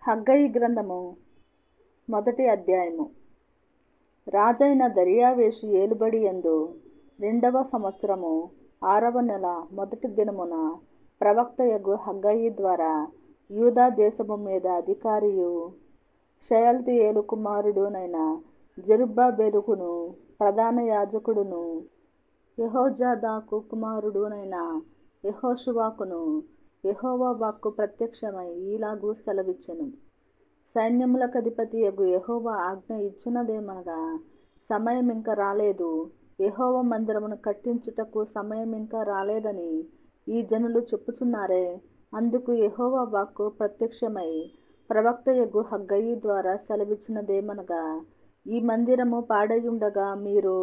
హగ్గయి గ్రంథము మొదటి అధ్యాయము. రాజైన దర్యావేషు ఏలుబడి యందు 2వ సంవత్సరము 6వ నెల మొదటి దినమున ప్రవక్తయగు హగ్గయి ద్వారా యూదా దేశము మీద అధికారియు షయల్తీయేలు కుమారుడునైన జెరుబ్బాబెలుకును ప్రధాన యాజకుడును యెహోజాదాకు కుమారుడునైన యెహోషువకును యెహోవా వాక్కు ప్రత్యక్షమై ఈలాగు సెలవిచ్చెను. సైన్యములకధిపతియగు యెహోవా ఆజ్ఞ ఇచ్చినదేమనగా, సమయమింక రాలేదు, యెహోవా మందిరమును కట్టించుటకు సమయమింక రాలేదని ఈ జనులు చెప్పుచున్నారే. అందుకు యెహోవా వాక్కు ప్రత్యక్షమై ప్రవక్తయగు హగ్గయి ద్వారా సెలవిచ్చినదేమనగా, ఈ మందిరము పాడయుండగా మీరు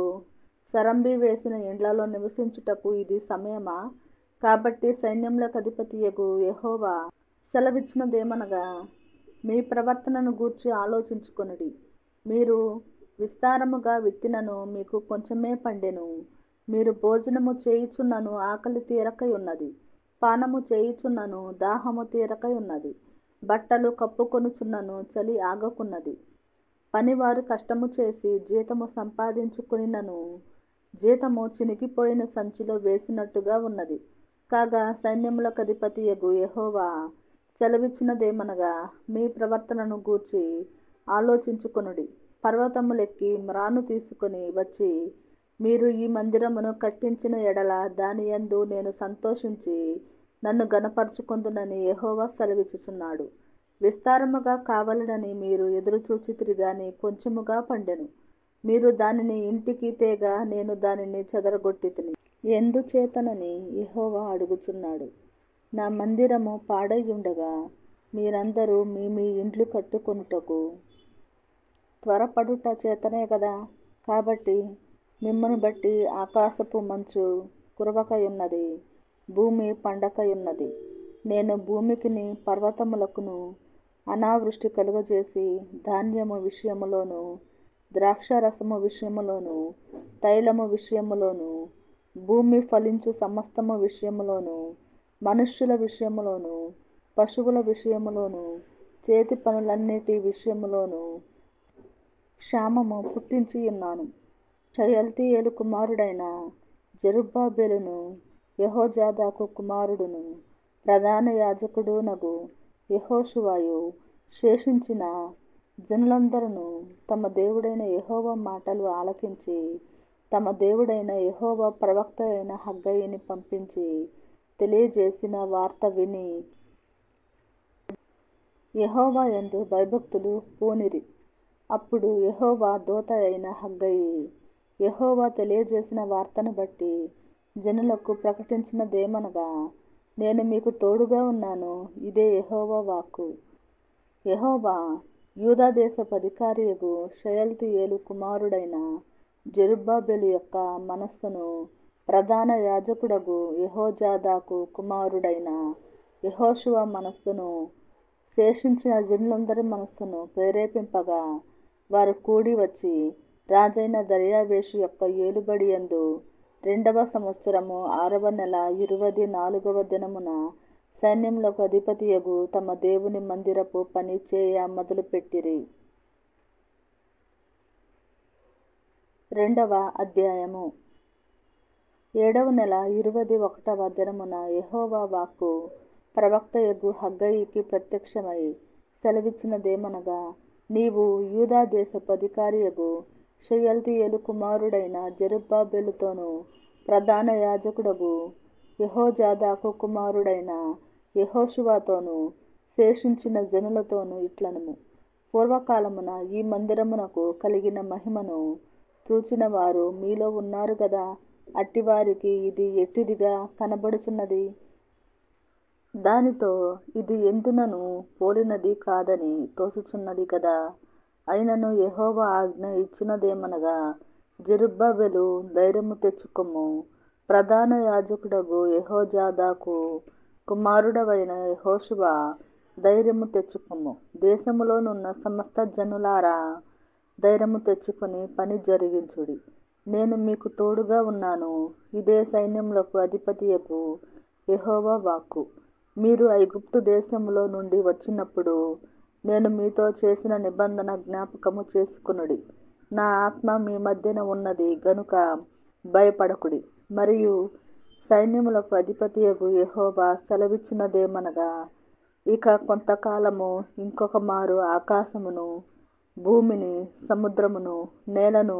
సరంబి వేసిన ఇండ్లలో నివసించుటకు ఇది సమయమా? కాబట్టి సైన్యములకధిపతియగు యెహోవా సెలవిచ్చినదేమనగా, మీ ప్రవర్తనను గూర్చి ఆలోచించుకొనుడి. మీరు విస్తారముగా విత్తినను మీకు కొంచెమే పండెను. మీరు భోజనము చేయుచున్నను ఆకలి తీరకయున్నది, పానము చేయుచున్నను దాహము తీరకయున్నది, బట్టలు కప్పుకొనుచున్నను చలి ఆగకున్నది. పనివారు కష్టము చేసి జీతము సంపాదించుకొనినను జీతము చినిగిపోయిన సంచిలో వేసినట్టుగా ఉన్నది. కాగా సైన్యములకధిపతియగు యెహోవా సెలవిచ్చినదేమనగా, మీ ప్రవర్తనను గూర్చి ఆలోచించుకొనుడి. పర్వతములెక్కి మ్రాను తీసుకొని వచ్చి మీరు ఈ మందిరమును కట్టించిన ఎడల దానియందు నేను సంతోషించి నన్ను ఘనపరచుకొందునని యెహోవా సెలవిచ్చుచున్నాడు. విస్తారముగా కావలెనని మీరు ఎదురుచూచితిరి గాని కొంచెముగా పండెను. మీరు దానిని ఇంటికి తేగా నేను దానిని చెదరగొట్టితిని. ఎందుచేతనని యెహోవా అడుగుచున్నాడు. నా మందిరము పాడైయుండగా మీరందరూ మీ మీ ఇండ్లు కట్టుకొనుటకు త్వరపడుట చేతనే గదా. కాబట్టి మిమ్మును బట్టి ఆకాశపు మంచు కురవకయున్నది, భూమి పండకయున్నది. నేను భూమికిని పర్వతములకును అనావృష్టి కలుగజేసి ధాన్యము విషయములోను ద్రాక్షారసము విషయములోను తైలము విషయములోను భూమి ఫలించు సమస్తము విషయములోను మనుష్యుల విషయములోను పశువుల విషయములోను చేతి పనులన్నిటి విషయములోను క్షామము పుట్టించియున్నాను. షయల్తీయేలు కుమారుడైన జెరుబ్బాబెలును యెహోజాదాకు కుమారుడును ప్రధాన యాజకుడునగు యెహోషువయు శేషించిన జనులందరూ తమ దేవుడైన యెహోవా మాటలు ఆలకించి తమ దేవుడైన యెహోవా ప్రవక్త అయిన హగ్గయిని పంపించి తెలియజేసిన వార్త విని యెహోవా యందు భయభక్తులు పూనిరి. అప్పుడు యెహోవా దూత అయిన హగ్గయి యెహోవా తెలియజేసిన వార్తను బట్టి జనులకు ప్రకటించినదేమనగా, నేను మీకు తోడుగా ఉన్నాను, ఇదే యెహోవా వాక్కు. యెహోవా యూదా దేశపు అధికారియగు షయల్తీయేలు కుమారుడైన జెరుబ్బాబెలు యొక్క మనస్సును ప్రధాన యాజకుడగు యెహోజాదాకు కుమారుడైన యెహోషువ మనస్సును శేషించిన జనులందరి మనస్సును ప్రేరేపింపగా వారు కూడి వచ్చి రాజైన దర్యావేషు యొక్క ఏలుబడి యందు 2వ సంవత్సరము 6వ నెల 24వ దినమున సైన్యములకు అధిపతియగు తమ దేవుని మందిరపు పని చేయ మొదలుపెట్టిరి. 2వ అధ్యాయము. 7వ నెల 21వ దినమున యెహోవా వాక్కు ప్రవక్తయగు హగ్గయికి ప్రత్యక్షమై సెలవిచ్చినదేమనగా, నీవు యూదా దేశపు అధికారియగు షయల్తీయేలు కుమారుడైన జెరుబ్బాబెలుతోను ప్రధాన యాజకుడగు యెహోజాదాకు కుమారుడైన యెహోషువతోను శేషించిన జనులతోను ఇట్లనుము. పూర్వకాలమున ఈ మందిరమునకు కలిగిన మహిమను చూచిన వారు మీలో ఉన్నారు గదా. అట్టివారికి ఇది ఎట్టిదిగా కనబడుచున్నది? దానితో ఇది ఎందునను పోలినది కాదని తోచుచున్నది కదా. అయినను యెహోవా ఆజ్ఞ ఇచ్చినదేమనగా, జెరుబ్బాబెలు ధైర్యము తెచ్చుకొమ్ము, ప్రధాన యాజకుడగు యెహోజాదాకు కుమారుడవైన యెహోషువ ధైర్యము తెచ్చుకొమ్ము. దేశములోనున్న సమస్త జనులారా ధైర్యము తెచ్చుకొని పని జరిగించుడి. నేను మీకు తోడుగా ఉన్నాను, ఇదే సైన్యములకు అధిపతియగు యెహోవా వాక్కు. మీరు ఐగుప్తు దేశములో నుండి వచ్చినప్పుడు నేను మీతో చేసిన నిబంధన జ్ఞాపకము చేసుకునుడి. నా ఆత్మ మీ మధ్యన ఉన్నది గనుక భయపడకుడి. మరియు సైన్యములకు అధిపతియగు యెహోవా సెలవిచ్చినదేమనగా, ఇక కొంతకాలము ఇంకొక మారు ఆకాశమును, భూమిని, సముద్రమును, నేలను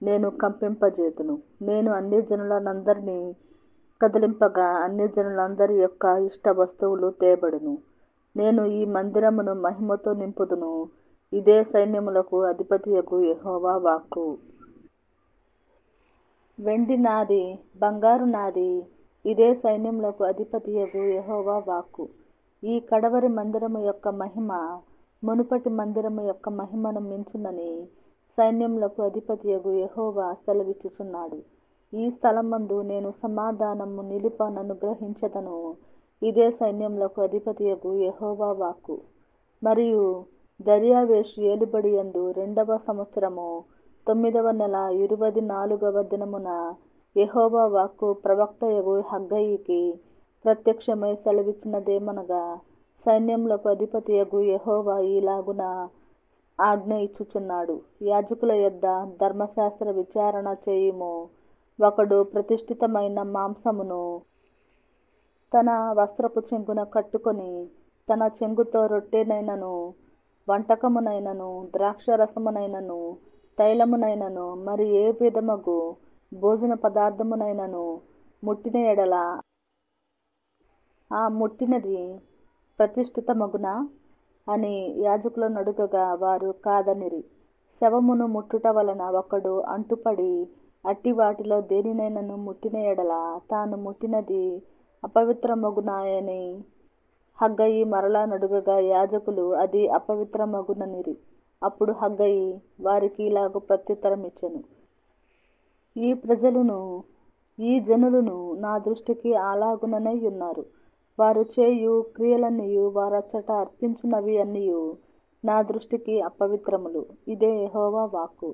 నేను కంపింపజేతును. నేను అన్ని జనులనందరినీ కదిలింపగా అన్ని జనులందరి యొక్క ఇష్ట వస్తువులు తేబడును. నేను ఈ మందిరమును మహిమతో నింపుదును. ఇదే సైన్యములకు అధిపతియగు యెహోవా వాక్కు. వెండి నాది, బంగారు నాది, ఇదే సైన్యములకు అధిపతియగు యెహోవా వాక్కు. ఈ కడవరి మందిరము యొక్క మహిమ మునుపటి మందిరము యొక్క మహిమను మించునని సైన్యములకు అధిపతియగు యెహోవా సెలవిచ్చుచున్నాడు. ఈ స్థలమందు నేను సమాధానము నిలుపననుగ్రహించెదను. ఇదే సైన్యములకు అధిపతియగు యెహోవా వాక్కు. మరియు దర్యావేషు ఏలుబడియందు 2వ సంవత్సరము 9వ నెల 24వ దినమున యెహోవా వాక్కు ప్రవక్తయగు హగ్గయికి ప్రత్యక్షమై సెలవిచ్చినదేమనగా, సైన్యములకు అధిపతియగు యెహోవా ఈలాగున ఆజ్ఞ ఇచ్చుచున్నాడు. యాజకుల యొద్ద ధర్మశాస్త్ర విచారణ చేయుము. ఒకడు ప్రతిష్ఠితమైన మాంసమును తన వస్త్రపు చెంగున కట్టుకొని తన చెంగుతో రొట్టెనైనను, వంటకమునైనను, ద్రాక్షరసమునైనను, తైలమునైనను, మరి ఏ విధమగు భోజన పదార్థమునైనను ముట్టిన ఎడల ఆ ముట్టినది ప్రతిష్ఠితమగునా అని యాజకులను అడుగగా వారు కాదనిరి. శవమును ముట్టుట వలన ఒకడు అంటుపడి అట్టి వాటిలో దేనినైనను ముట్టిన ఎడల తాను ముట్టినది అపవిత్రమగునాయని హగ్గయి మరలా నడుగగా యాజకులు అది అపవిత్రమగుననిరి. అప్పుడు హగ్గయి వారికి ఇలాగు ప్రత్యుత్తరం ఇచ్చెను: ఈ ప్రజలును ఈ జనులను నా దృష్టికి అలాగుననే ఉన్నారు. వారు చేయు క్రియలన్నీయు వారచ్చట అర్పించునవి అన్నీయు నా దృష్టికి అపవిత్రములు. ఇదే యెహోవా వాక్కు.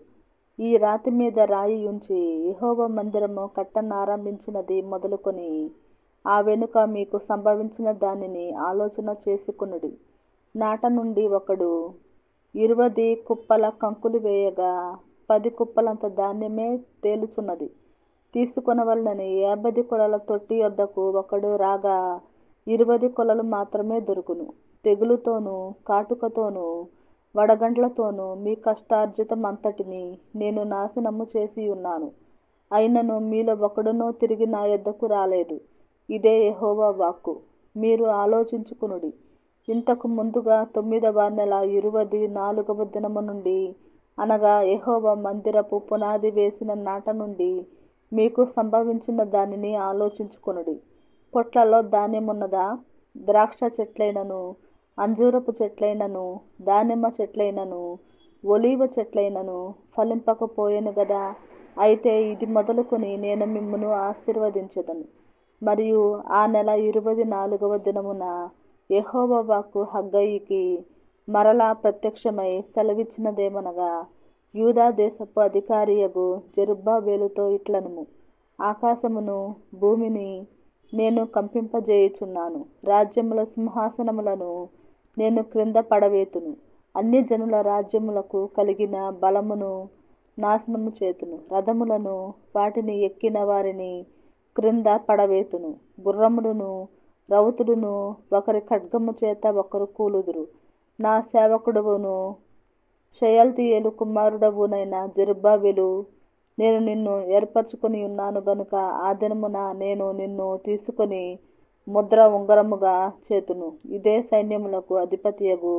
ఈ రాతి మీద రాయి ఉంచి యెహోవా మందిరము కట్టనారంభించినది మొదలుకొని ఆ వెనుక మీకు సంభవించిన దానిని ఆలోచన చేసుకొనుడి. నాట నుండి ఒకడు 20 కుప్పల కంకులు వేయగా 10 కుప్పలంత ధాన్యమే తేలుచున్నది. తీసుకొనవలనని 50 కొలల తొట్టి యొద్దకు ఒకడు రాగా 20 కొలలు మాత్రమే దొరుకును. తెగులుతోనూ కాటుకతోనూ వడగండ్లతోనూ మీ కష్టార్జితం అంతటిని నేను నాశనము చేసి ఉన్నాను. అయినను మీలో ఒకడునూ తిరిగి నా యొద్దకు రాలేదు. ఇదే యెహోవా వాక్కు. మీరు ఆలోచించుకునుడి. ఇంతకు ముందుగా 9వ నెల 24వ దినము నుండి, అనగా యెహోవా మందిరపు పునాది వేసిన నాట నుండి మీకు సంభవించిన దానిని ఆలోచించుకొనుడి. పొట్లలో ధాన్యమున్నదా? ద్రాక్ష చెట్లైనను, అంజూరపు చెట్లైనను, దానిమ్మ చెట్లైనను, ఒలీవ చెట్లైనను ఫలింపకపోయెను గదా. అయితే ఇది మొదలుకొని నేను మిమ్మును ఆశీర్వదించెదను. మరియు ఆ నెల 24వ దినమున యెహోవా వాక్కు హగ్గయికి మరలా ప్రత్యక్షమై సెలవిచ్చినదేమనగా, యూదా దేశపు అధికారియగు జెరుబ్బాబెలుతో ఇట్లనుము: ఆకాశమును భూమిని నేను కంపింపజేయుచున్నాను. రాజ్యముల సింహాసనములను నేను క్రింద పడవేతును. అన్ని జనుల రాజ్యములకు కలిగిన బలమును నాశనము చేతును. రథములను వాటిని ఎక్కిన వారిని క్రింద పడవేతును. గుర్రములను రౌతులను ఒకరి ఖడ్గము చేత ఒకరు కూలుదురు. నా సేవకుడవును షయల్తీయేలు కుమారుడవునైన జెరుబ్బాబెలు, నేను నిన్ను ఏర్పరచుకొని ఉన్నాను గనుక ఆ దినమున నేను నిన్ను తీసుకొని ముద్ర ఉంగరముగా చేతును. ఇదే సైన్యములకు అధిపతియగు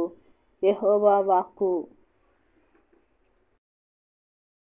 యెహోవా వాక్కు.